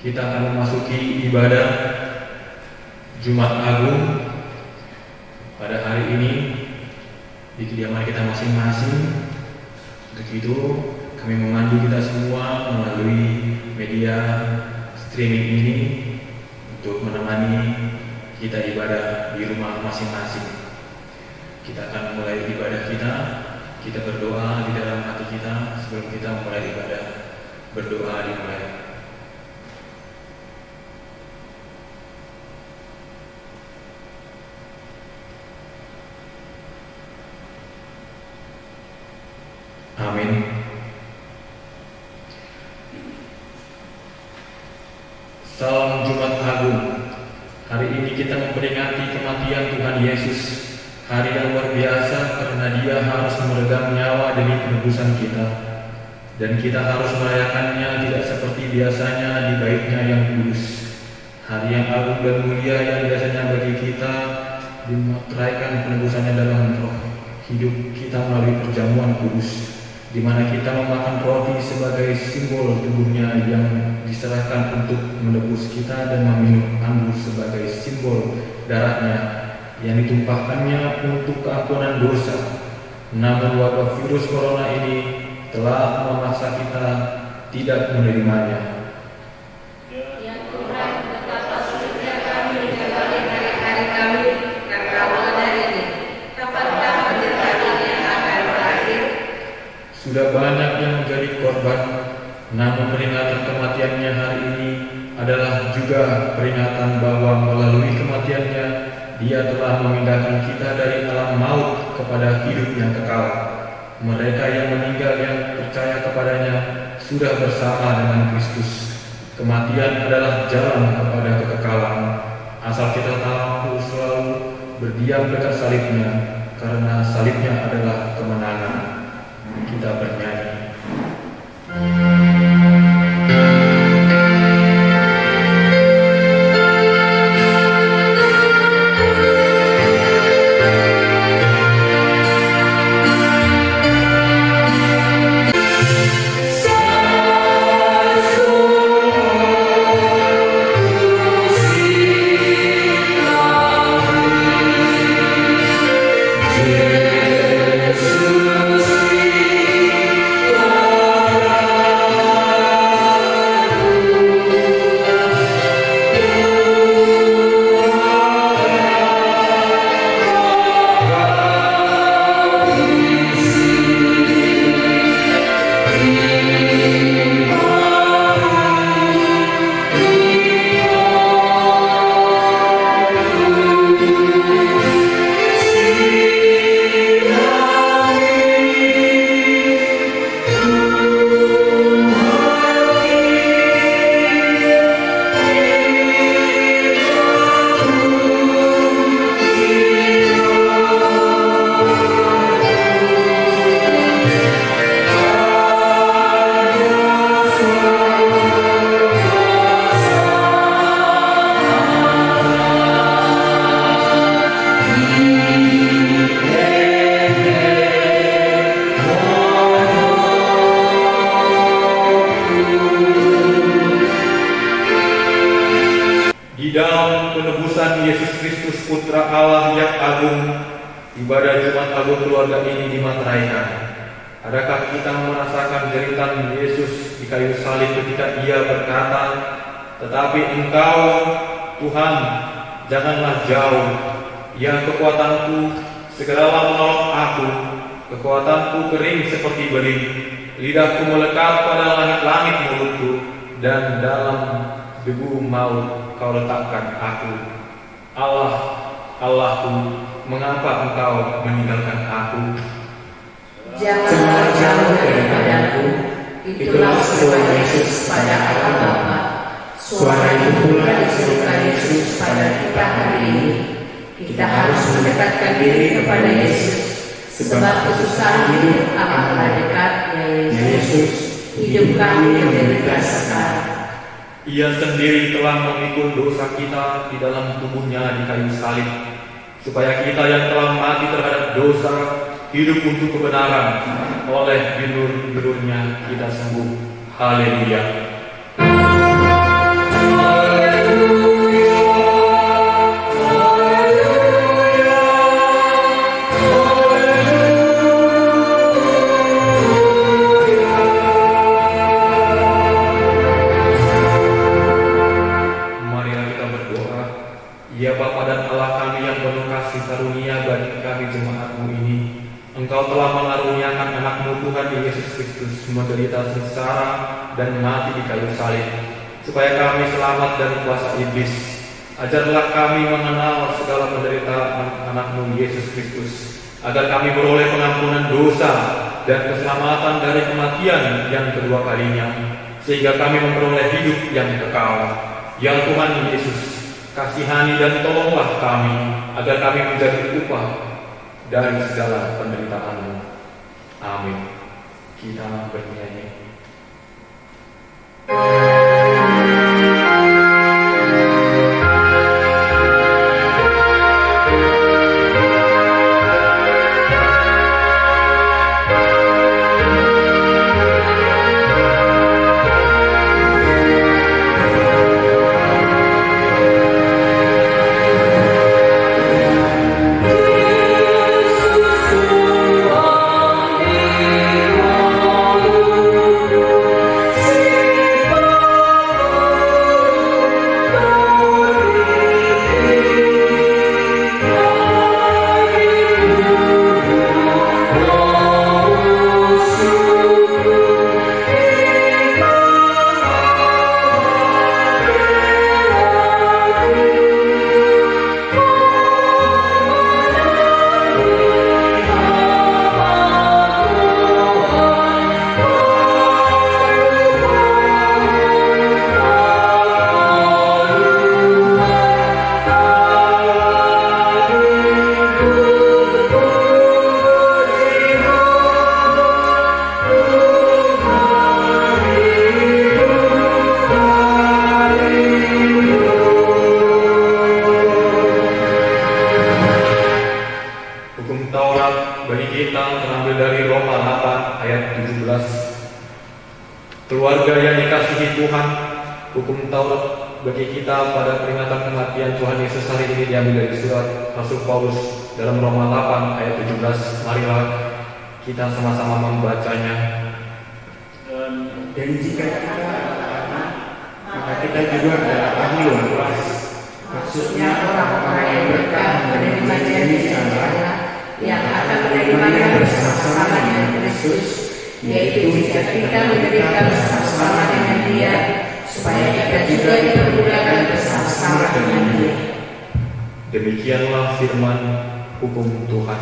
kita akan memasuki ibadah Jumat Agung pada hari ini di kediaman kita masing-masing. Untuk itu kami memandu kita semua melalui media streaming ini untuk menemani kita ibadah di rumah masing-masing. Kita akan mulai ibadah kita berdoa di dalam hati kita sebelum kita memulai ibadah. Berdoa dimulai. Amin. Salam Jumat Agung. Hari ini kita memperingati kematian Tuhan Yesus, hari yang luar biasa karena Dia harus meregang nyawa demi penebusan kita, dan kita harus merayakannya tidak seperti biasanya di baitnya yang kudus. Hari yang agung dan mulia yang biasanya bagi kita dimateraikan penebusannya dalam roh hidup kita melalui perjamuan kudus, di mana kita memakan roti sebagai simbol tubuhnya yang diserahkan untuk menebus kita, dan meminum anggur sebagai simbol darahnya yang ditumpahkannya untuk keampunan dosa. Namun wabah virus corona ini telah memaksa kita tidak menerimanya. Ya Tuhan, betapa sulitnya kami menjalani hari-hari kami karena wabah ini. Kapankah penderitaan ini akan berakhir? Sudah banyak yang menjadi korban, namun peringatan kematiannya hari ini adalah juga peringatan bahwa melalui kematiannya Dia telah memindahkan kita dari alam maut kepada hidup yang kekal. Mereka yang meninggal yang percaya kepadanya sudah bersama dengan Kristus. Kematian adalah jalan kepada kekekalan, asal kita mampu selalu berdiam dekat salibnya, karena salibnya adalah kemenangan. Kita bernyanyi. Di dalam penebusan Yesus Kristus Putra Allah yang agung, ibadah Jumat Agung keluarga ini dimateraikan. Adakah kita merasakan jeritan Yesus di kayu salib ketika Ia berkata, "Tetapi Engkau, Tuhan, janganlah jauh. Ya kekuatanku, segeralah menolong aku. Kekuatanku kering seperti beling. Lidahku melekat pada langit-langit mulutku, dan dalam debu maut Kau letakkan aku. Allah, Allahku, mengapa Engkau meninggalkan aku?" Janganlah jauh daripadaku. Itulah suara Yesus pada Allah Bapa. Suara itu pula diserukan Yesus pada kita hari ini. Kita harus mendekatkan diri kepada Yesus, sebab kesusahan hidup amatlah dekat. Ya Yesus, hidup kami menderita sekarang. Ia sendiri telah memikul dosa kita di dalam tubuhnya di kayu salib, supaya kita yang telah mati terhadap dosa hidup untuk kebenaran. Oleh bilur-bilurnya kita sembuh. Haleluya. Kristus menderita sengsara dan mati di kayu salib, supaya kami selamat dari kuasa iblis. Ajarlah kami mengenal segala penderitaan anak-Mu Yesus Kristus, agar kami beroleh pengampunan dosa dan keselamatan dari kematian yang kedua kalinya, sehingga kami memperoleh hidup yang kekal. Ya Tuhan Yesus, kasihani dan tolonglah kami, agar kami menjadi upah dari segala penderitaan-Mu. Amin. Kita bernyanyi. Keluarga yang dikasihi Tuhan, hukum Taurat bagi kita pada peringatan kematian Tuhan Yesus hari ini diambil dari surat Rasul Paulus dalam Roma 8 ayat 17. Marilah kita sama-sama membacanya. Dan jika kita anak, maka kita juga adalah ahli waris. Maksudnya orang-orang yang berkah menerima janji Allah yang akan menerimanya bersama-sama dengan Kristus, yaitu jika kita menderita bersama-sama dengan Dia, supaya kita juga dipermuliakan bersama-sama dengan Dia. Demikianlah firman hukum Tuhan.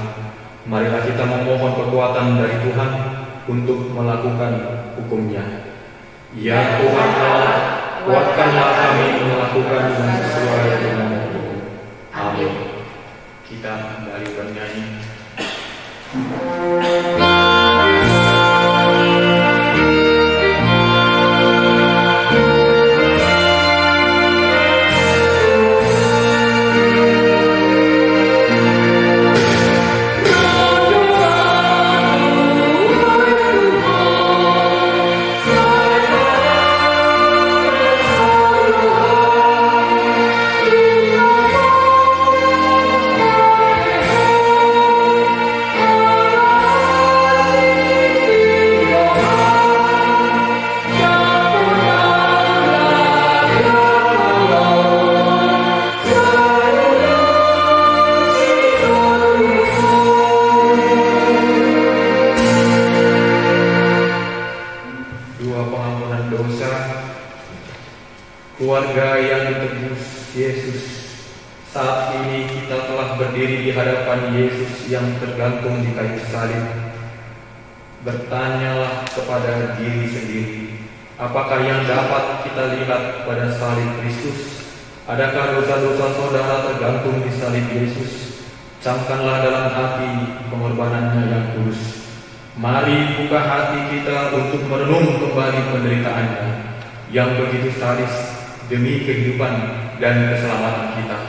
Marilah kita memohon kekuatan dari Tuhan untuk melakukan hukum-Nya. Ya Tuhan Allah, kuatkanlah kami melakukan yang sesuai dengan hukum. Amin. Kita kembali bernyanyi. Keluarga yang ditebus Yesus, saat ini kita telah berdiri di hadapan Yesus yang tergantung di kayu salib. Bertanyalah kepada diri sendiri, apakah yang dapat kita lihat pada salib Kristus? Adakah dosa-dosa saudara tergantung di salib Yesus? Camkanlah dalam hati pengorbanannya yang tulus. Mari buka hati kita untuk merenung kembali penderitaannya yang begitu sadis demi kehidupan dan keselamatan kita.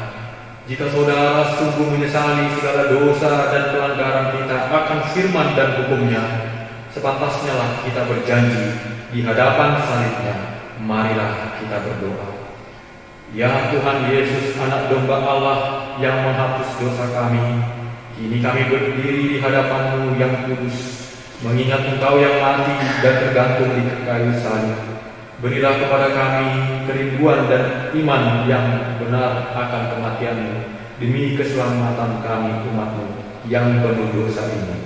Jika saudara sungguh menyesali segala dosa dan pelanggaran kita akan firman dan hukum-Nya, sepantasnya lah kita berjanji di hadapan salib-Nya. Marilah kita berdoa. Ya Tuhan Yesus, Anak Domba Allah yang menghapus dosa kami, kini kami berdiri di hadapan-Mu yang kudus, mengingat Engkau yang mati dan tergantung di kayu salib. Berilah kepada kami kerinduan dan iman yang benar akan kematian-Mu demi keselamatan kami umat-Mu yang penuh dosa ini.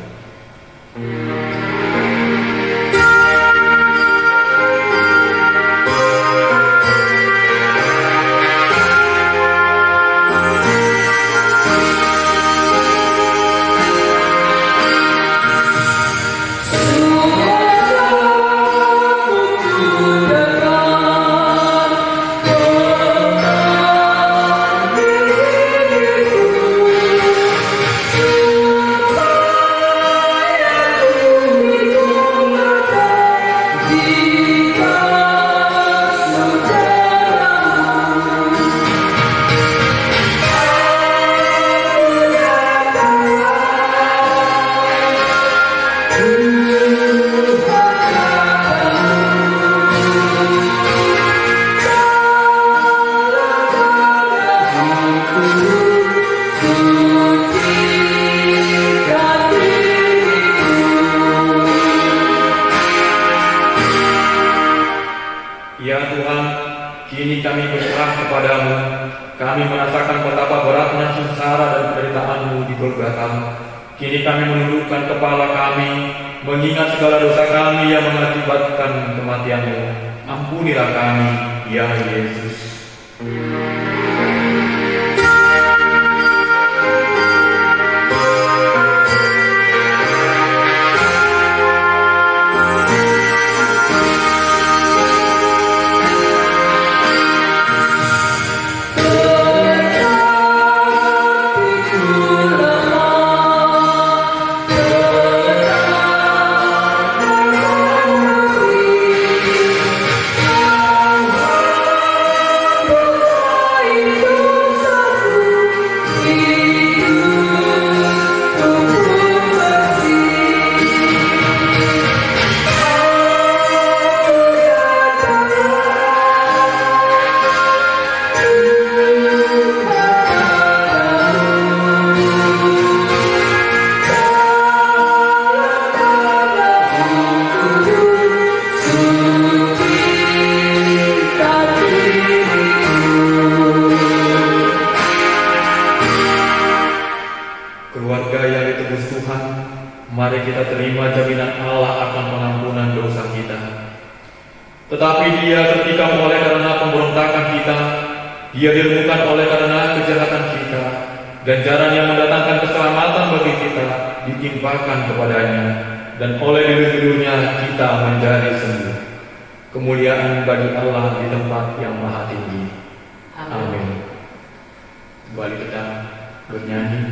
kini kami berserah kepadamu. Kami merasakan betapa beratnya sengsara dan penderitaan-Mu di Golgota. Kini kami menundukkan kepala kami, mengingat segala dosa kami yang mengakibatkan kematian-Mu. Ampunilah kami, ya Yesus. Keluarga yang ditebus Tuhan, mari kita terima jaminan Allah akan pengampunan dosa kita. Tetapi Dia tertikam oleh karena pemberontakan kita, Dia diremukkan oleh karena kejahatan kita. Ganjaran yang mendatangkan keselamatan bagi kita ditimpakan kepadanya, dan oleh diri-dirinya kita menjadi sembuh. Kemuliaan bagi Allah di tempat yang maha tinggi. Amin. Kembali kita bernyanyi.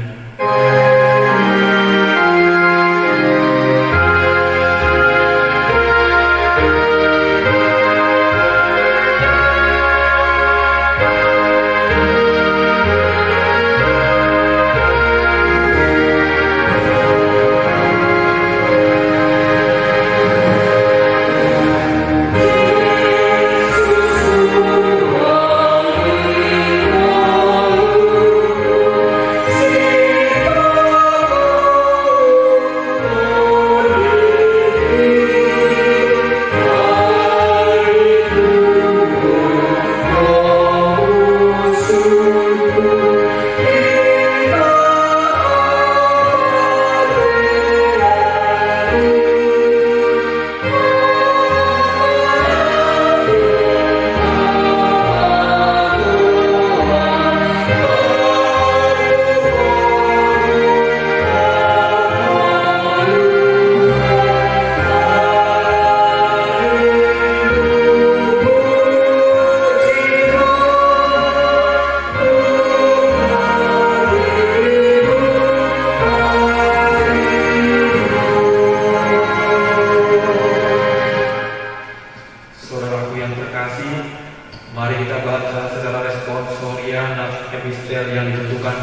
epistel yang ditentukan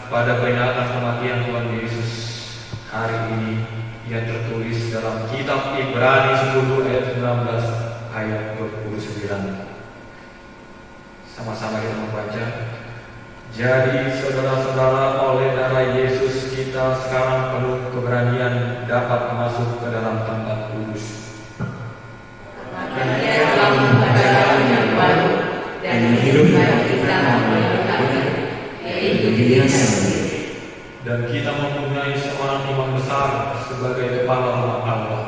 pada peringatan kematian Tuhan Yesus hari ini yang tertulis dalam kitab Ibrani 10 ayat 19 ayat 29. Sama-sama kita membaca. Jadi saudara-saudara, oleh darah Yesus kita sekarang penuh keberanian dapat masuk ke dalam tempat kudus. Karena Dia telah membuka jalan yang baru dan hidup bagi kita memberkati, yaitu Dia sendiri. Dan kita mempunyai seorang imam besar sebagai kepala rumah Allah.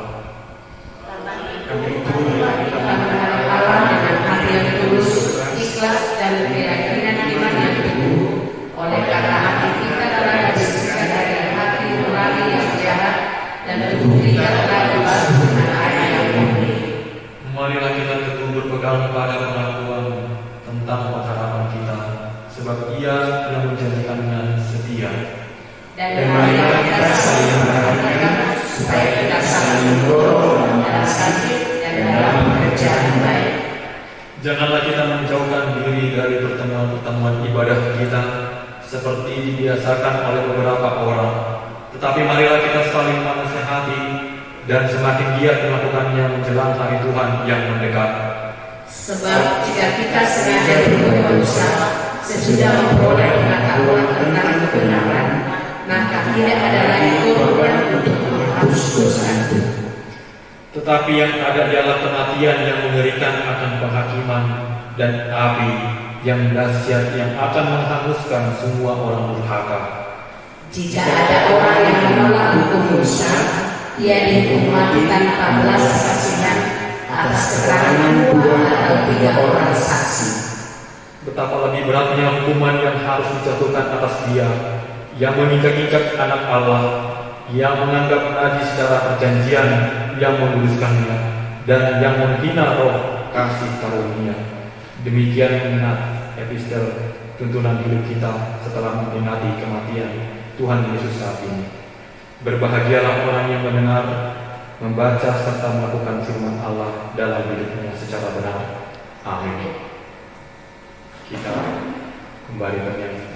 Kami pun kita menghadap Allah dengan hati yang tulus, ikhlas dan keyakinan iman yang teguh. Oleh karena hati kita telah dibersihkan dari hati nurani yang jahat dan tubuh kita telah dibasuh dengan air yang murni. Marilah kita teguh berpegang pada pengakuan tentang pengharapan kita, sebab Ia yang menjanjikannya setia. Dan marilah kita saling memperhatikan supaya kita saling mendorong dalam kasih dan dalam pekerjaan baik. Janganlah kita menjauhkan diri dari pertemuan-pertemuan ibadah kita seperti dibiasakan oleh beberapa orang, tetapi marilah kita saling menasihati dan semakin giat melakukannya menjelang hari Tuhan yang mendekat. Sebab jika kita sengaja berbuat dosa sesudah memperoleh pengetahuan tentang kebenaran, maka tidak ada lagi korban untuk menghapus dosa itu. Tetapi yang ada adalah kematian yang mengerikan akan penghakiman, dan api yang dahsyat yang akan menghanguskan semua orang durhaka. Jika ada orang yang menolak hukum Musa, ia dihukum mati tanpa belas kasihan atas keterangan 2 atau 3 orang saksi. Betapa lebih beratnya hukuman yang harus dijatuhkan atas dia yang mengikat-ikat anak Allah, yang menganggap najis secara perjanjian, yang menguduskannya, dan yang menghina roh kasih karunia. Demikian mengenai epistel tuntunan hidup kita setelah memperingati kematian Tuhan Yesus saat ini. Berbahagialah orang yang mendengar, membaca serta melakukan firman Allah dalam hidupnya secara benar. Amin. Kita kembali bernyanyi.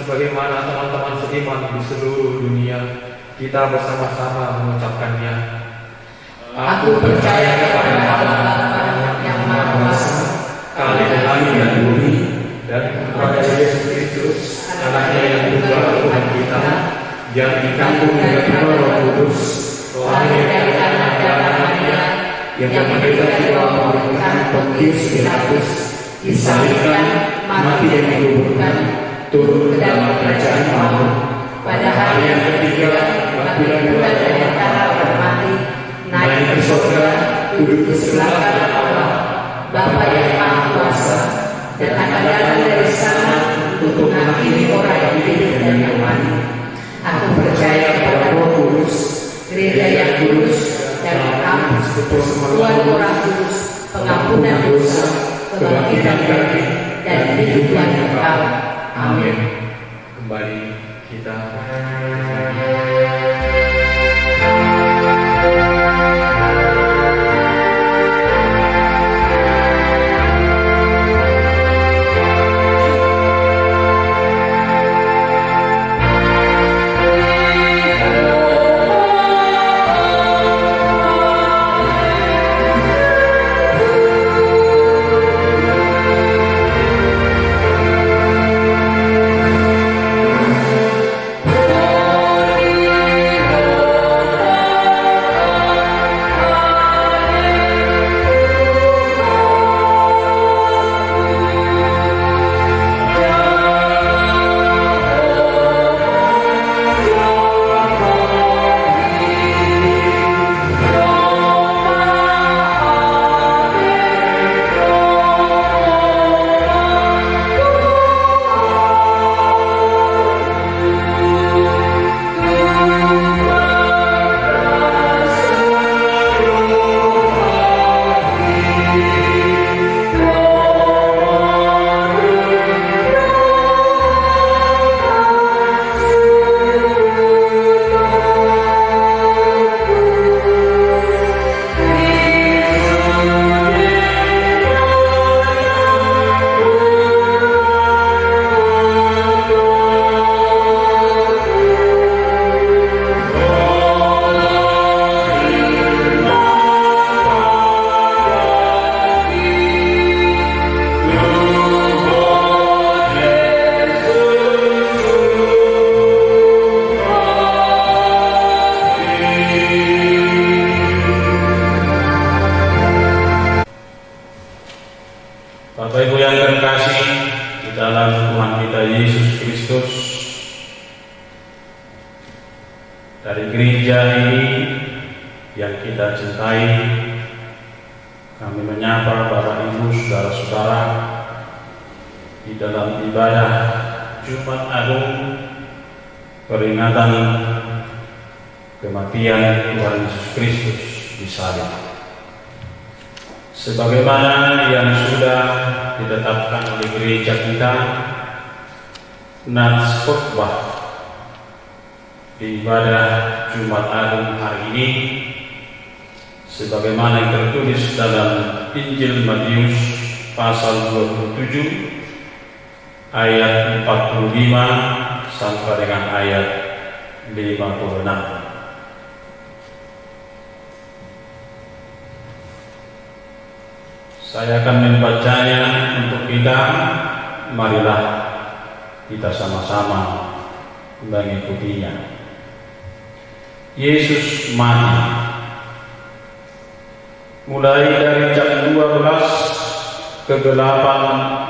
Sebagaimana teman-teman seiman di seluruh dunia, kita bersama-sama mengucapkannya. Aku percaya kepada Allah Bapa yang Maha Kuasa, Khalik dan bumi, dan kepada Yesus Kristus, Anaknya yang tunggal Tuhan kita, yang dikandung dari Roh Kudus, lahir dari anak dan Maria, yang menderita di bawah pemerintahan Pontius Pilatus, disalibkan, mati dan dikuburkan, turun ke dalam kerajaan maut. Pada hari yang ketiga, bangkit dari antara orang mati, naik ke surga, duduk di sebelah kanan Allah, Bapa yang Maha Kuasa, dan akan datang dari sana untuk mengakhiri orang yang hidup dan yang mati. Aku percaya kepada Roh Kudus, gereja yang kudus dan kampus, persekutuan orang kudus, pengampunan dosa, kebangkitan bangkit, dan hidup yang kekal. Amin. Kembali kita Bapak Ibu yang terkasih di dalam Tuhan kita Yesus Kristus, dari gereja ini yang kita cintai, kami menyapa para ibu saudara-saudara di dalam ibadah Jumat Agung peringatan kematian Tuhan Yesus Kristus di salib. Sebagaimana yang sudah ditetapkan oleh gereja kita, Nats khotbah di ibadah Jumat Agung hari ini, sebagaimana yang tertulis dalam Injil Matius pasal 27 ayat 45 sampai dengan ayat 56. Saya akan membacanya untuk kita. Marilah kita sama-sama mengikutinya. Yesus mati. Mulai dari jam 12, kegelapan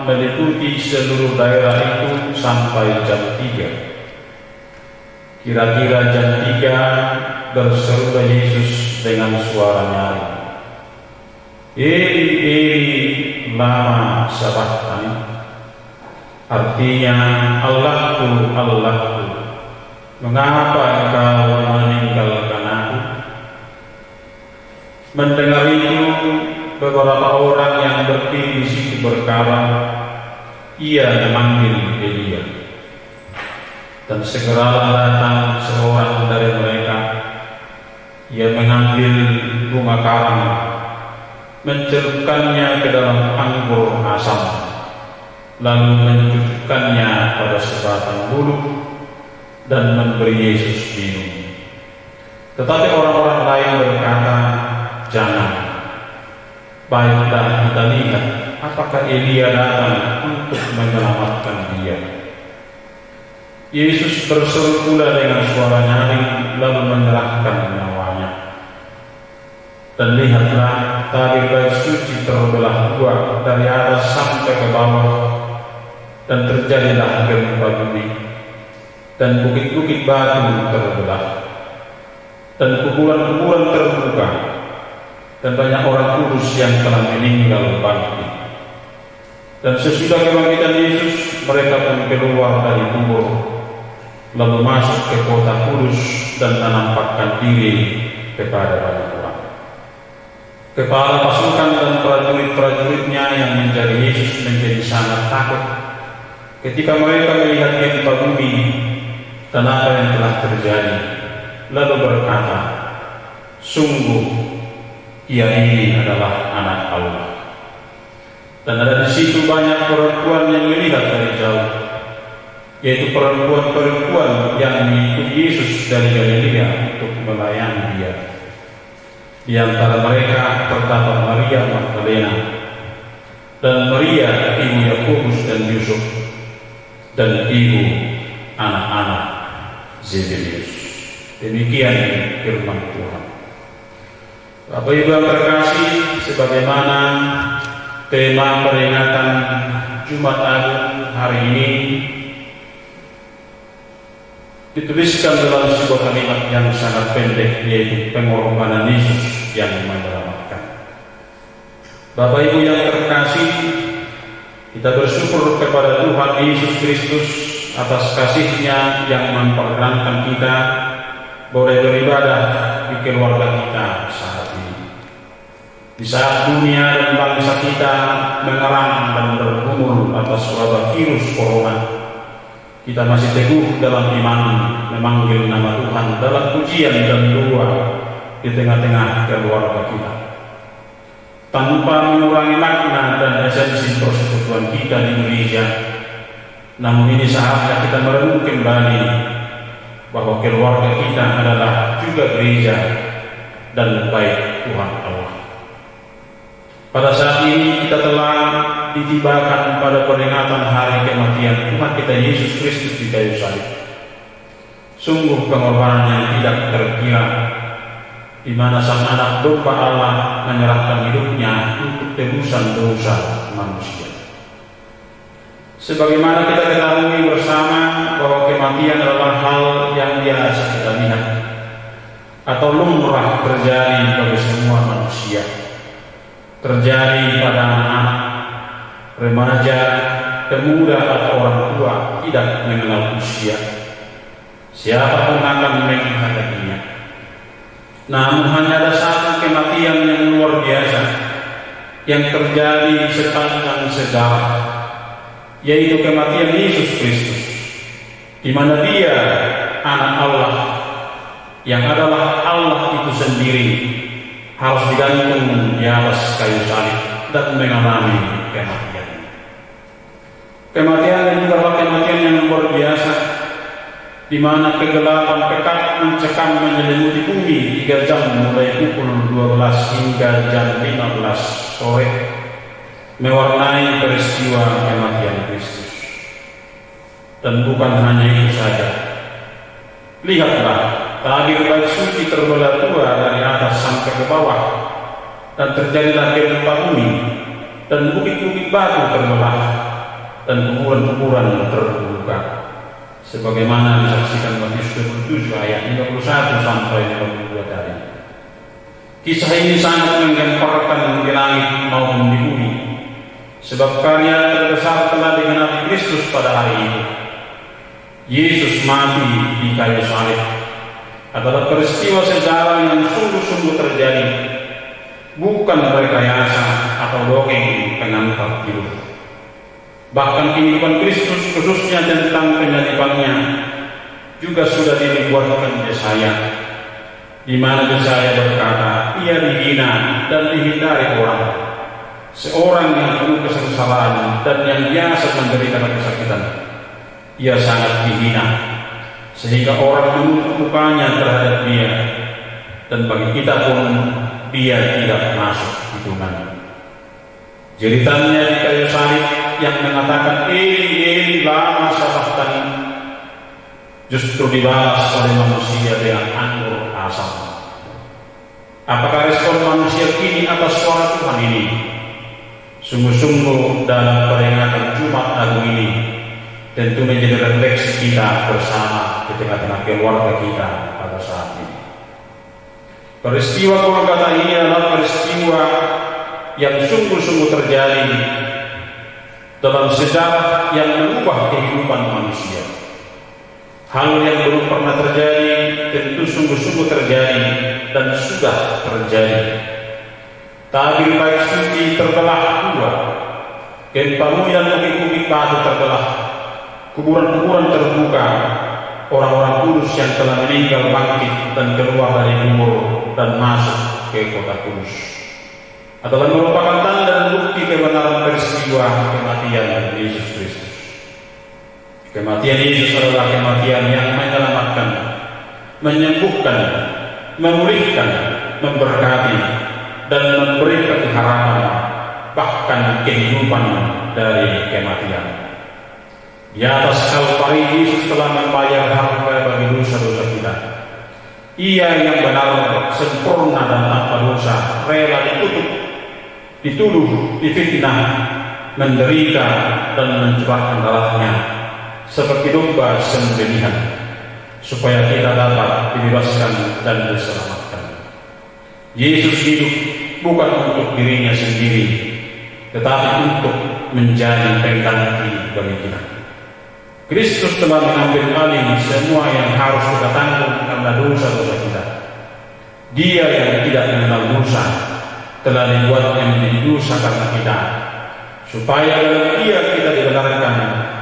meliputi seluruh daerah itu sampai jam 3. Kira-kira jam 3 berserulah Yesus dengan suara nyaring, Eli, Eli, lama sabachthani. Artinya, Allahku, Allahku, mengapa engkau meninggalkan aku? Mendengar itu, beberapa orang yang berdiri di situ berkata, ia memanggil Elia. Dan segeralah datang seorang dari mereka. Ia mengambil bunga karang, mencelupkannya ke dalam anggur asam, lalu mencucukkannya pada sebatang bulu dan memberi Yesus minum. Tetapi orang-orang lain berkata, jangan, baiklah kita lihat apakah Elia datang untuk menyelamatkan dia. Yesus berseru pula dengan suara nyaring, lalu menyerahkan nyawanya. Dan lihatlah, tabir bait suci terbelah dua dari atas sampai ke bawah, dan terjadilah gempa bumi, dan bukit-bukit batu terbelah, dan kuburan-kuburan terbuka, dan banyak orang kudus yang telah meninggal bangkit. Dan sesudah kebangkitan Yesus, mereka pun keluar dari kubur, lalu masuk ke kota kudus dan menampakkan diri kepada banyak orang. Kepala pasukan dan prajurit-prajuritnya yang mencari Yesus menjadi sangat takut ketika mereka melihat gempa bumi dan apa yang telah terjadi, lalu berkata, sungguh ia ini adalah anak Allah. Dan ada di situ banyak perempuan yang melihat dari jauh, yaitu perempuan-perempuan yang mengikuti Yesus dari Galilea untuk melayani dia. Di antara mereka terdapat Maria Magdalena dan Maria ibu Yakobus dan Yusuf dan ibu anak-anak Zebedeus. Demikian firman Tuhan. Bapak Ibu yang terkasih, sebagaimana tema peringatan Jumat Agung hari ini dituliskan dalam sebuah kalimat yang sangat pendek, yaitu pengorbanan Yesus yang menyelamatkan. Bapak Ibu yang terkasih, kita bersyukur kepada Tuhan Yesus Kristus atas kasih-Nya yang memperkenankan kita boleh beribadah di keluarga kita saat ini. Di saat dunia dan bangsa kita mengerang dan bergumul atas wabah virus corona, kita masih teguh dalam iman, memanggil nama Tuhan dalam pujian dan doa di tengah-tengah keluarga kita, tanpa mengurangi makna dan esensi persekutuan kita di gereja. Namun ini saatnya kita merenung kembali bahwa keluarga kita adalah juga gereja dan baik Tuhan Allah. Pada saat ini kita telah ditibakan pada peringatan hari kematian Tuhan kita Yesus Kristus di kayu salib. Sungguh pengorbanan yang tidak terkira, di mana Sang Anak Domba Allah menyerahkan hidupnya untuk tebusan dosa manusia. Sebagaimana kita ketahui bersama bahwa kematian adalah hal yang biasa kita lihat atau lumrah terjadi bagi semua manusia. Terjadi pada anak-anak, remaja, pemuda atau orang tua tidak mengenal usia. Siapapun akan menghadapinya. Namun hanya ada satu kematian yang luar biasa yang terjadi sepanjang sejarah, yaitu kematian Yesus Kristus, di mana Dia anak Allah yang adalah Allah itu sendiri harus digantung di atas kayu salib dan mengalami kematian. Kematian ini adalah kematian yang luar biasa, di mana kegelapan pekat mencekam menyelimuti bumi 3 jam mulai pukul 12 hingga jam 15 sore, mewarnai peristiwa kematian Kristus. Dan bukan hanya itu saja. Lihatlah, tabir bait suci terbelah 2 dari atas sampai ke bawah, dan terjadilah gempa bumi, dan bukit-bukit batu terbelah, dan kuburan-kuburan terbuka, sebagaimana disaksikan Matius 27 ayat 51 sampai 52 tadi. Kisah ini sangat menggemparkan di langit maupun di bumi, sebab karya terbesar telah digenapi Kristus pada hari ini. Yesus mati di kayu salib adalah peristiwa sejarah yang sungguh-sungguh terjadi, bukan rekayasa atau dongeng pengantar tidur. Bahkan kehidupan Kristus, khususnya tentang penyalibannya, juga sudah dibuatkan Yesaya, di mana Yesaya berkata, Ia dihina dan dihindari orang, seorang yang penuh kesengsaraan dan yang biasa menderita kesakitan. Ia sangat dihina, sehingga orang menutup mukanya terhadap Dia, dan bagi kita pun Dia tidak masuk hitungan. Jeritannya di kayu salib yang mengatakan Eli Eli lama sabachthani justru dibalas oleh manusia dengan anggur asam. Apakah respon manusia kini atas suara Tuhan ini? Sungguh-sungguh dalam peringatan Jumat Agung ini tentu menjadi refleksi kita bersama di tengah-tengah keluarga kita pada saat ini. Peristiwa Golgota ini adalah peristiwa yang sungguh-sungguh terjadi dalam sejarah yang mengubah kehidupan manusia. Hal yang belum pernah terjadi tentu sungguh-sungguh terjadi dan sudah terjadi. Tabir bait suci terbelah 2, gempa bumi dan bukit-bukit batu terbelah, kuburan-kuburan terbuka, orang-orang kudus yang telah meninggal bangkit dan keluar dari kubur dan masuk ke kota kudus, adalah merupakan tanda dan bukti kebenaran peristiwa kematian Yesus Kristus. Kematian Yesus adalah kematian yang menyelamatkan, menyembuhkan, memulihkan, memberkati, dan memberikan harapan, bahkan kehidupan dari kematian. Di atas Kalvari Yesus telah membayar harga bagi dosa-dosa kita. Ia yang benar, sempurna dan tanpa dosa, rela dikutuk, dituduh, difitnah, menderita dan mencurahkan darahnya seperti domba sembelihan, supaya kita dapat dibebaskan dan diselamatkan. Yesus hidup bukan untuk dirinya sendiri, tetapi untuk menjadi pengganti bagi kita. Kristus telah mengambil alih semua yang harus kita tanggung karena dosa-dosa kita. Dia yang tidak mengenal dosa telah dibuatnya menjadi dosa karena kita, supaya dalam Dia kita dibenarkan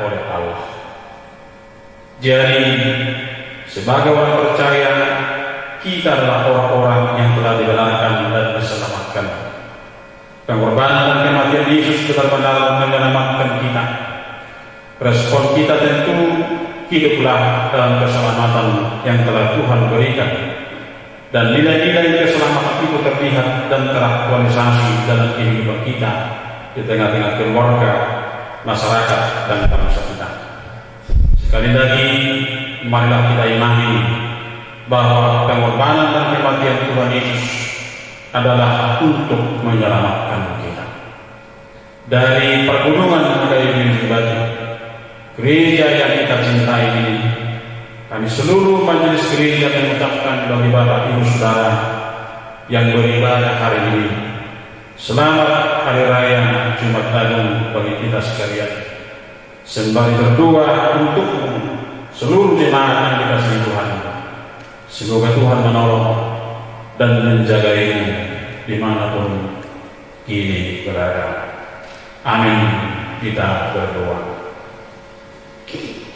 oleh Allah. Jadi, sebagai orang percaya, kita adalah orang-orang yang telah dibenarkan dan diselamatkan. Pengorbanan dan kematian Yesus benar-benar menyelamatkan kita. Respon kita tentu hiduplah dalam keselamatan yang telah Tuhan berikan, dan nilai-nilai keselamatan itu terlihat dan teraktualisasi dalam kehidupan kita di tengah-tengah keluarga, masyarakat, dan bangsa kita. Sekali lagi, marilah kita imani bahwa pengorbanan dan kematian Tuhan Yesus adalah untuk menyelamatkan kita. Dari pergunungan kayu batu, gereja yang kita cintai ini, kami seluruh majelis gereja mengucapkan bagi Bapak Ibu Saudara yang beribadah hari ini, selamat Hari Raya Jumat Agung bagi kita sekalian. Sembari berdoa untuk seluruh jemaat yang dikasihi Tuhan, semoga Tuhan menolong dan menjagaimu dimanapun kini berada. Amin. Kita berdoa.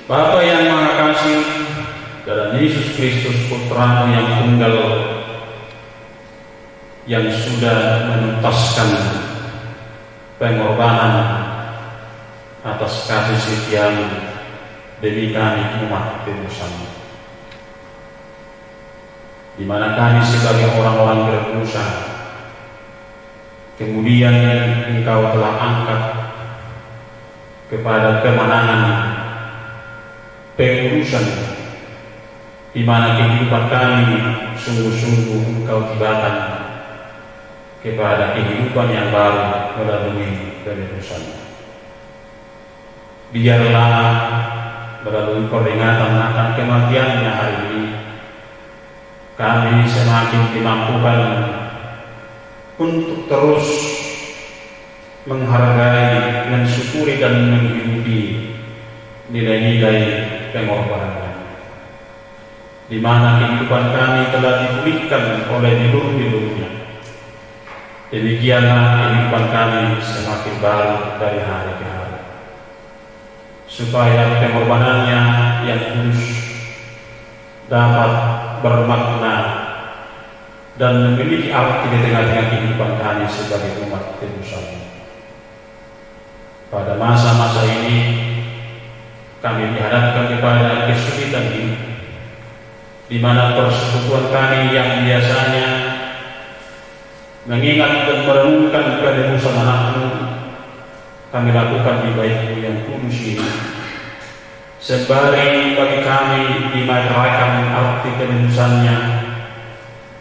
Bapa yang Maha Kasih, dalam Yesus Kristus Putra-Mu yang tunggal, yang sudah menuntaskan pengorbanan atas kasih setia-Mu demi kami umat tebusan-Mu, di mana kami sebagai orang-orang berdosa, kemudian Engkau telah angkat kepada kemenangan pengurusan, di mana kehidupan kami sungguh-sungguh Engkau tibakan kepada kehidupan yang baru melalui penebusan. Biarlah melalui peringatan akan kematiannya hari ini, kami semakin dimampukan untuk terus menghargai, mensyukuri dan menghidupi nilai-nilai pengorbanan, di mana kehidupan kami telah dipulihkan oleh dilur-dilurnya. Demikianlah kehidupan kami semakin baru dari hari ke hari, supaya pengorbanannya yang kudus dapat bermakna dan memiliki arti di tengah-tengah kehidupan kami sebagai umat tebusan. Pada masa-masa ini kami dihadapkan kepada kesulitan hidup, di mana persekutuan kami yang biasanya mengingat dan merenungkan penebusan anak-Mu, kami lakukan di Bait-Mu yang kudus ini, sembari bagi kami dimateraikan arti penebusannya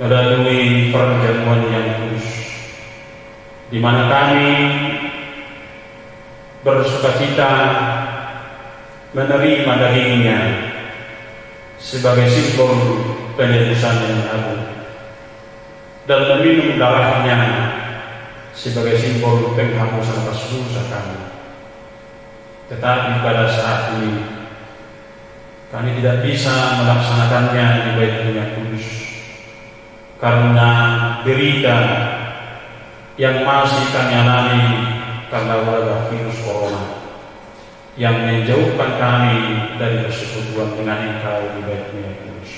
melalui perjamuan yang kudus, di mana kami bersukacita menerima dagingnya sebagai simbol penebusan yang agung, dan meminum darahnya sebagai simbol penghapusan dosa kami. Tetapi pada saat ini kami tidak bisa melaksanakannya di Bait-Mu yang kudus karena derita yang masih kami alami karena wabah virus corona yang menjauhkan kami dari persekutuan dengan Engkau di Bait-Mu yang kudus.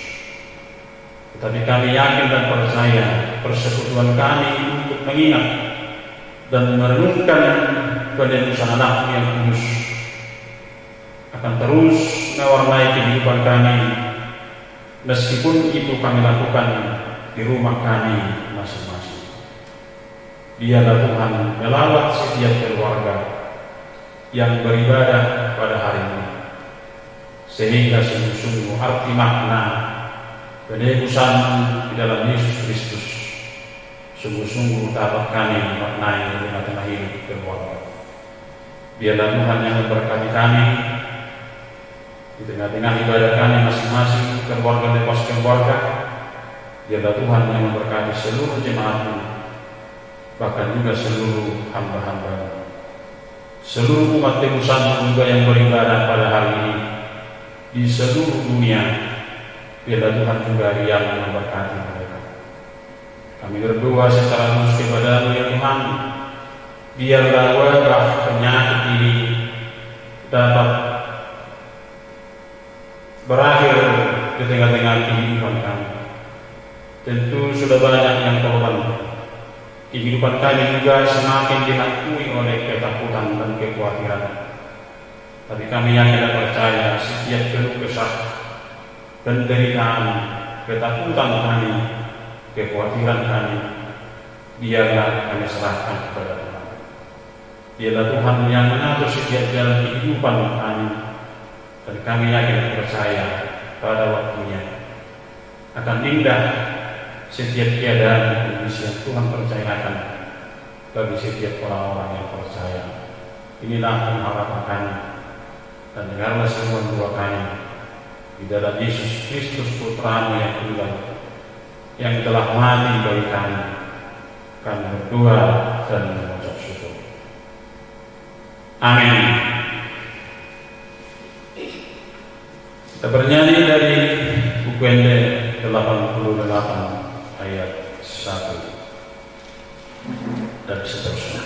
Tetapi kami yakin dan percaya persekutuan kami untuk mengingat dan merenungkan penebusan anak-Mu yang kudus akan terus mewarnai kehidupan kami, meskipun itu kami lakukan di rumah kami masing-masing. Biarlah Tuhan melawat setiap keluarga yang beribadah pada hari ini, sehingga sungguh-sungguh arti makna penebusan di dalam Yesus Kristus sungguh-sungguh dapat kami maknai di tengah-tengah hidup keluarga. Biarlah Tuhan yang memberkati kami di tengah-tengah ibadah kami masing-masing, keluarga lepas keluarga. Biarlah Tuhan yang memberkati seluruh jemaat-Mu, bahkan juga seluruh hamba-hamba, seluruh umat tebusan juga yang beribadah pada hari ini di seluruh dunia. Biarlah Tuhan juga yang memberkati mereka. Kami berdoa secara tulus kepada-Mu ya Tuhan, biarlah wabah penyakit ini dapat berakhir di tengah-tengah kehidupan kami. Tentu sudah banyak yang korban. Kehidupan kami juga semakin dihantui oleh ketakutan dan kekhawatiran. Tapi kami yakin dan percaya setiap keluh kesah, penderitaan, ketakutan kami, kekhawatiran kami, biarlah kami serahkan kepada Tuhan. Biarlah Tuhan yang mengatur setiap jalan kehidupan kami, dan kami yakin dan percaya pada waktunya akan indah setiap keadaan dan kondisi yang Tuhan percayakan bagi setiap orang-orang yang percaya. Inilah pengharapan kami, dan dengarlah semua doa kami di dalam Yesus Kristus Putra-Mu yang tunggal, yang telah mati bagi kami. Kami berdoa dan mengucap syukur. Amin. Kita bernyanyi dari buku Ende 88 ayat 1 dan seterusnya.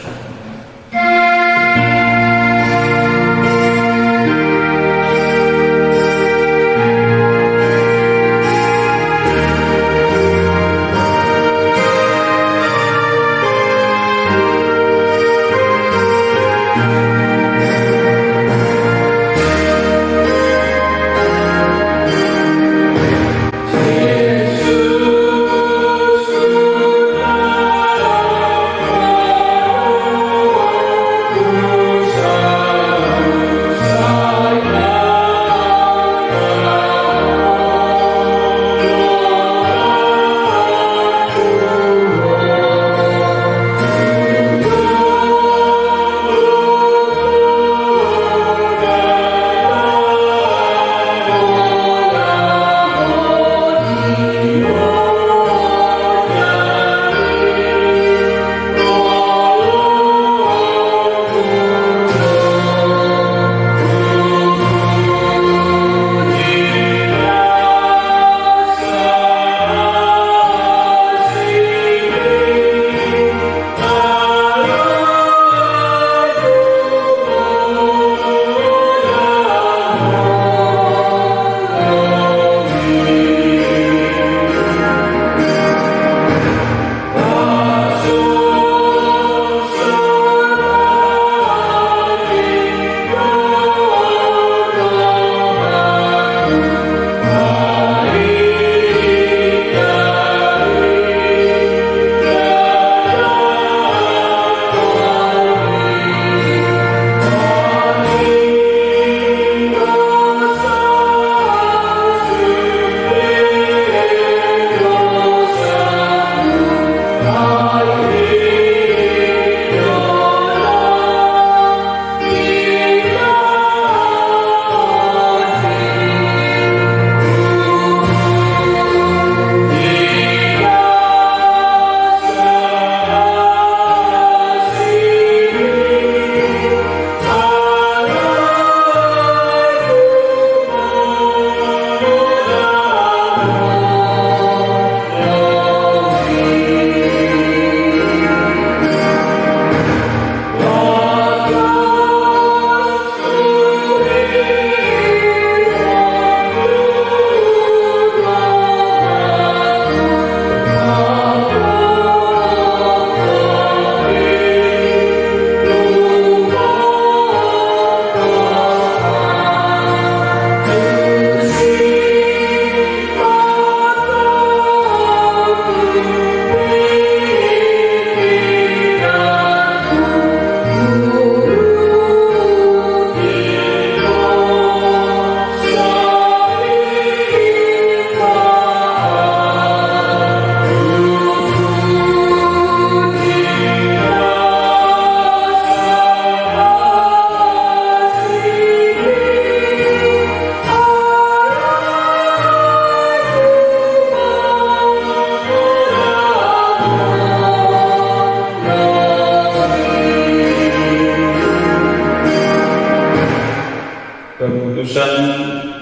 Keputusan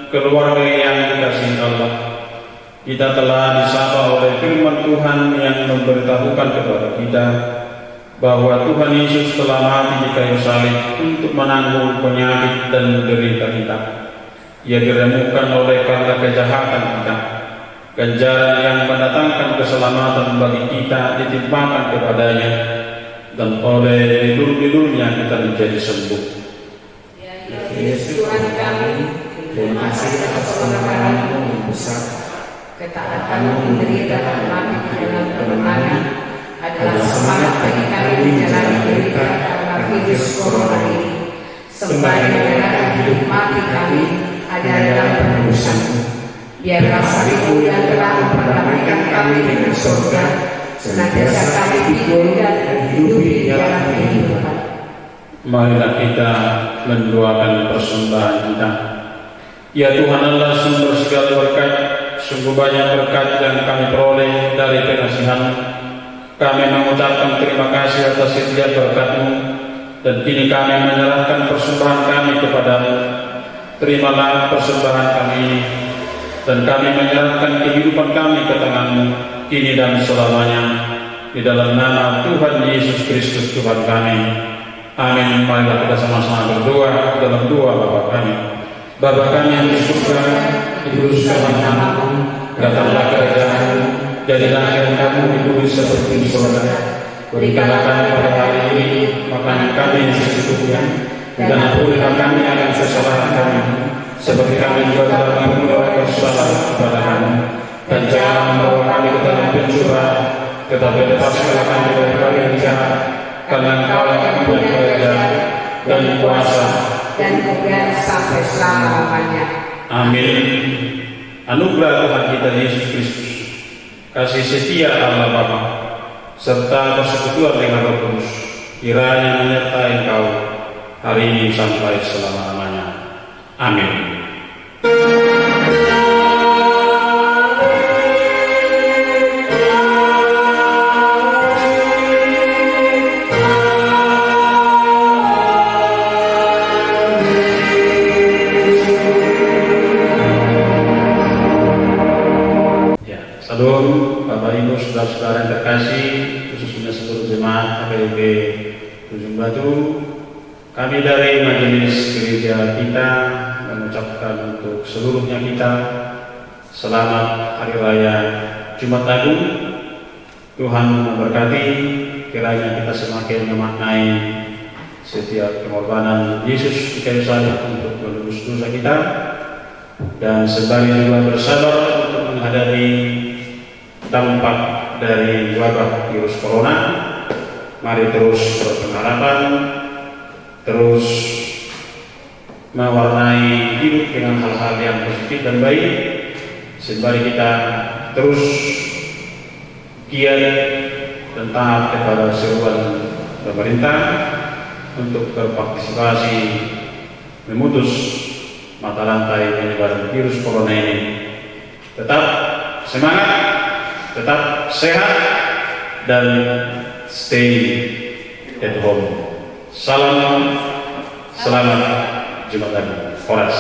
keluarga yang dikasihi Allah, kita telah disapa oleh firman Tuhan yang memberitahukan kepada kita bahwa Tuhan Yesus telah mati di kayu salib untuk menanggung penyakit dan derita kita. Ia diremukkan oleh karena kejahatan kita. Ganjaran yang mendatangkan keselamatan bagi kita ditimpakan kepadanya, dan oleh tidur-tidurnya kita menjadi sembuh. Yesus Tuhan kami, terima kasih atas pengorbanan-Mu yang besar. Ketaatan-Mu menderita dan mati di dalam kemenangan adalah semangat bagi kami menjalani derita karena virus corona ini. Sembari menyerahkan hidup mati kami adalah penebusan-Mu. Biarlah salib-Mu yang telah memperdamaikan kami dengan surga senantiasa kami pikul dan hidupi di dalam kehidupan. Marilah kita mendoakan persembahan kita. Ya Tuhan Allah, sumber segala berkat, sungguh banyak berkat yang kami peroleh dari pengasihan-Mu. Kami mengucapkan terima kasih atas setiap berkat-Mu, dan kini kami menyerahkan persembahan kami kepada-Mu. Terimalah persembahan kami ini, dan kami menyerahkan kehidupan kami ke tangan-Mu. kini dan selamanya. Di dalam nama Tuhan Yesus Kristus Tuhan kami. Amin. Marilah kita sama-sama berdoa dalam doa Bapa kami. Bapa kami yang di surga, dikuduskanlah namamu, datanglah kerajaan-Mu, jadilah kehendakmu di bumi seperti di surga. Berikanlah kami pada hari ini makanan kami yang secukupnya, dan ampunilah kami akan kesalahan kami, seperti kami juga telah mengampuni kesalahan kepada kami. Dan jangan membawa kami ke dalam pencobaan, tetapi lepaskanlah kami dari yang jahat, karena Engkau yang mempunyai kerajaan dan kuasa dan kemudian sampai selama-lamanya. Amin. Anugerah Tuhan kita Yesus Kristus, kasih setia Allah Bapa, serta persekutuan dengan Roh Kudus, kiranya menyertai engkau hari ini sampai selama-lamanya. Amin. Salam Bapak Ibu saudara-saudara yang terkasih, khususnya seluruh jemaat HPB Ujung Batu. Kami dari majelis gereja kita mengucapkan untuk seluruhnya kita selamat Hari Raya Jumat Agung. Tuhan memberkati, kiranya kita semakin memaknai setiap pengorbanan Yesus di kayu salib untuk menebus dosa kita, dan sembari juga bersabar untuk menghadapi dampak dari wabah virus corona. Mari terus berpengharapan, terus mewarnai hidup dengan hal-hal yang positif dan baik, sembari kita terus giat dan taat kepada seruan pemerintah untuk berpartisipasi memutus mata rantai penyebaran virus corona ini. Tetap semangat, tetap sehat, dan stay at home. Salam, selamat Jumat Agung. Horas.